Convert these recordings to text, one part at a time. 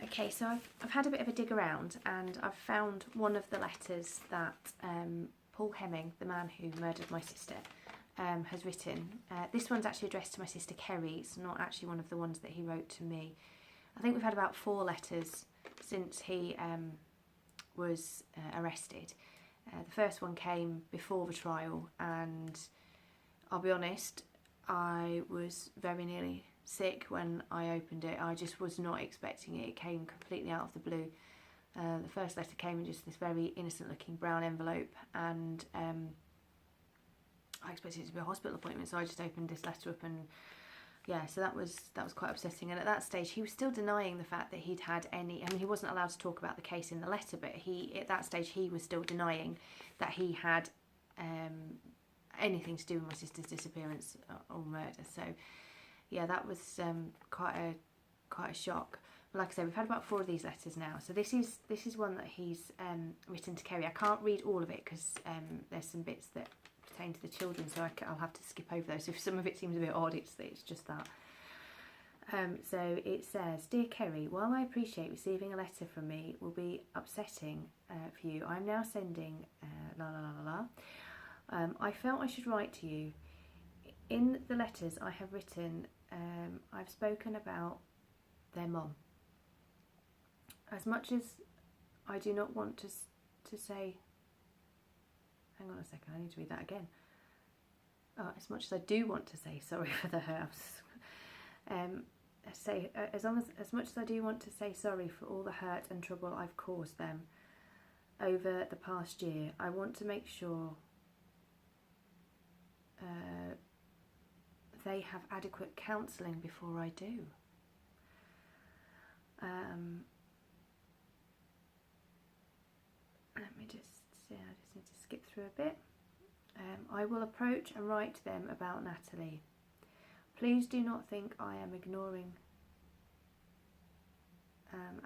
Okay, so I've had a bit of a dig around, and I've found one of the letters that Paul Hemming, the man who murdered my sister, has written. This one's actually addressed to my sister Kerry. It's not actually one of the ones that he wrote to me. I think we've had about 4 letters since he was arrested. The first one came before the trial, and I'll be honest, I was very nearly sick when I opened it. I just was not expecting it. It came completely out of the blue. The first letter came in just this very innocent looking brown envelope, and I expected it to be a hospital appointment, so I just opened this letter up, and yeah, so that was quite upsetting. And at that stage he was still denying the fact that he'd had any, I mean, he wasn't allowed to talk about the case in the letter, but at that stage he was still denying that he had anything to do with my sister's disappearance or murder. So yeah, that was quite a shock. But like I said, we've had about 4 of these letters now. So this is one that he's written to Kerry. I can't read all of it because there's some bits that pertain to the children, so I'll have to skip over those. If some of it seems a bit odd, it's just that. So it says, "Dear Kerry, while I appreciate receiving a letter from me will be upsetting for you, I'm now sending la la la la la. I felt I should write to you. In the letters I have written, I've spoken about their mum. As much as I do not want to say..." Hang on a second, I need to read that again. Oh, as much as I do want to say sorry for the hurt, as much as I do want to say sorry for all the hurt and trouble I've caused them over the past year, I want to make sure they have adequate counselling before I do. Let me just see, I just need to skip through a bit. I will approach and write to them about Natalie. Please do not think I am ignoring,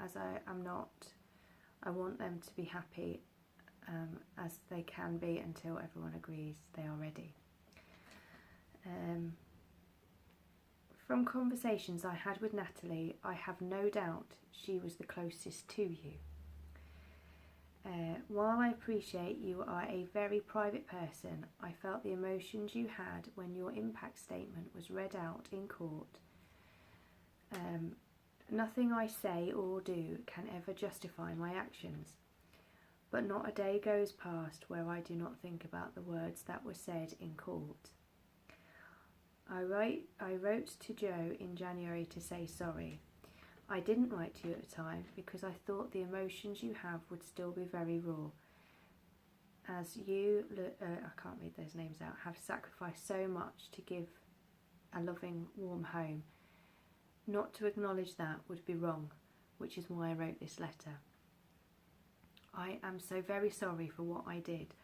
as I am not. I want them to be happy as they can be until everyone agrees they are ready. From conversations I had with Natalie, I have no doubt she was the closest to you. While I appreciate you are a very private person, I felt the emotions you had when your impact statement was read out in court. Nothing I say or do can ever justify my actions, but not a day goes past where I do not think about the words that were said in court. I wrote to Joe in January to say sorry. I didn't write to you at the time because I thought the emotions you have would still be very raw, as you, I can't read those names out, have sacrificed so much to give a loving, warm home. Not to acknowledge that would be wrong, which is why I wrote this letter. I am so very sorry for what I did.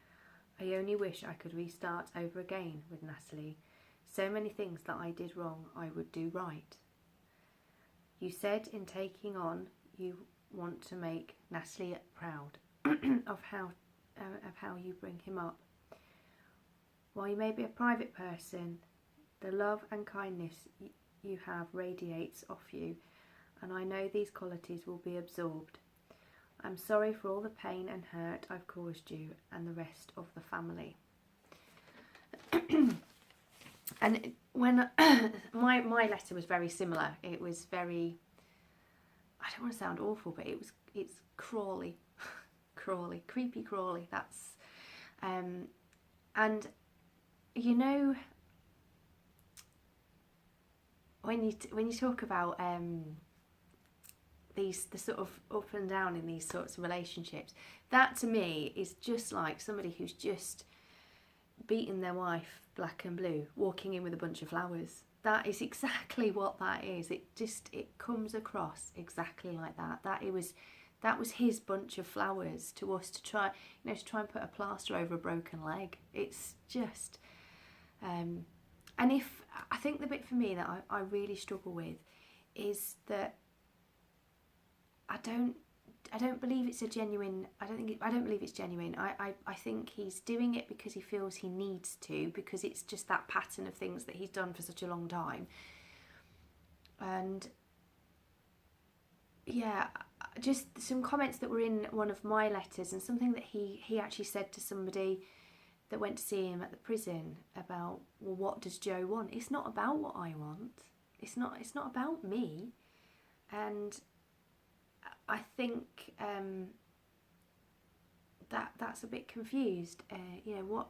I only wish I could restart over again with Natalie. So many things that I did wrong I would do right. You said in taking on you want to make Natalie proud of how you bring him up. While you may be a private person, the love and kindness you have radiates off you, and I know these qualities will be absorbed. I'm sorry for all the pain and hurt I've caused you and the rest of the family. And when my letter was very similar, it was very, I don't want to sound awful, but it's crawly, creepy crawly. That's and you know, when you talk about the sort of up and down in these sorts of relationships, that to me is just like somebody who's just beaten their wife black and blue, walking in with a bunch of flowers. That is exactly what that is. It comes across exactly like that. That was his bunch of flowers to us to try and put a plaster over a broken leg. It's just, and I think the bit for me that I really struggle with is that I don't believe it's a genuine. I don't believe it's genuine. I think he's doing it because he feels he needs to, because it's just that pattern of things that he's done for such a long time. And yeah, just some comments that were in one of my letters, and something that he actually said to somebody that went to see him at the prison about, well, what does Joe want? It's not about what I want. It's not about me. And I think that's a bit confused. You know,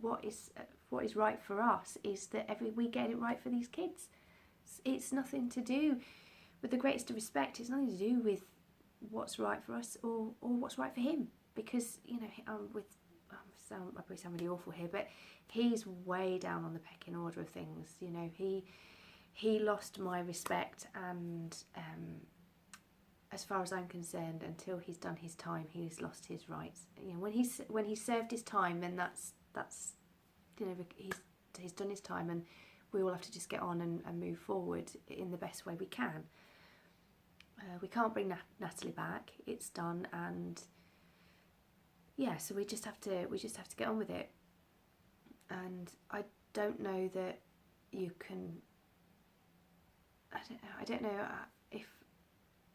what is right for us is that we get it right for these kids. It's nothing to do, with the greatest of respect, it's nothing to do with what's right for us or what's right for him. Because, you know, I probably sound really awful here, but he's way down on the pecking order of things. You know, he lost my respect, and as far as I'm concerned, until he's done his time, he's lost his rights. You know, when he's served his time, then that's you know, he's done his time, and we all have to just get on and move forward in the best way we can. We can't bring Natalie back. It's done, and yeah, so we just have to get on with it. And I don't know that you can. I don't know if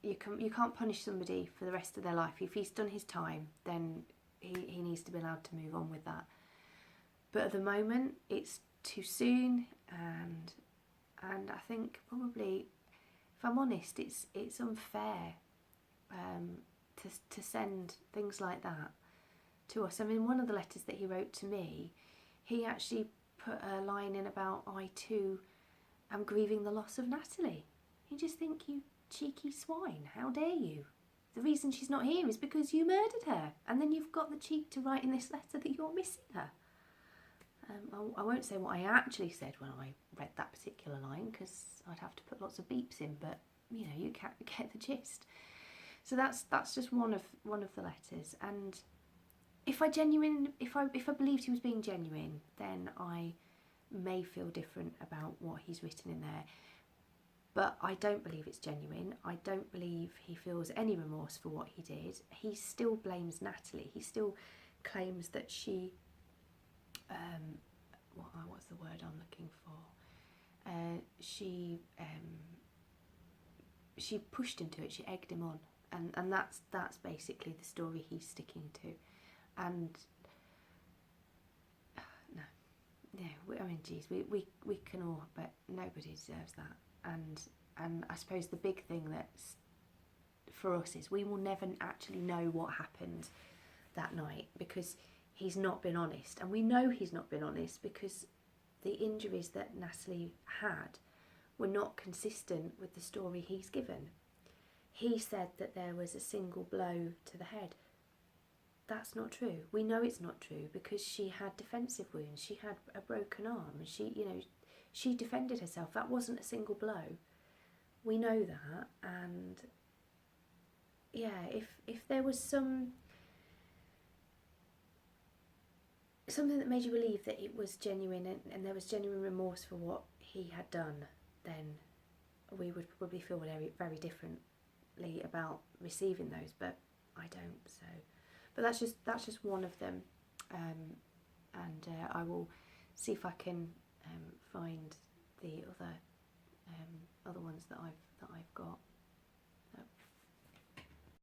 you can't punish somebody for the rest of their life. If he's done his time, then he needs to be allowed to move on with that. But at the moment, it's too soon, and I think probably, if I'm honest, it's unfair to send things like that to us. I mean, one of the letters that he wrote to me, he actually put a line in about, I too am grieving the loss of Natalie. You just think, you cheeky swine, how dare you? The reason she's not here is because you murdered her, and then you've got the cheek to write in this letter that you're missing her. I won't say what I actually said when I read that particular line, because I'd have to put lots of beeps in, but you know, you get the gist. So that's just one of the letters. And if I believed he was being genuine, then I may feel different about what he's written in there. But I don't believe it's genuine. I don't believe he feels any remorse for what he did. He still blames Natalie. He still claims that she what's the word I'm looking for? She pushed him to it. She egged him on, and that's basically the story he's sticking to. And no, I mean, geez, we can all, but nobody deserves that. And I suppose the big thing that's for us is we will never actually know what happened that night, because he's not been honest, and we know he's not been honest because the injuries that Natalie had were not consistent with the story he's given. He said that there was a single blow to the head. That's not true. We know it's not true because she had defensive wounds. She had a broken arm. She defended herself. That wasn't a single blow. We know that, and yeah, if there was something that made you believe that it was genuine, and there was genuine remorse for what he had done, then we would probably feel very, very differently about receiving those, but I don't. So, but that's just one of them, and I will see if I can find the other ones that I've got.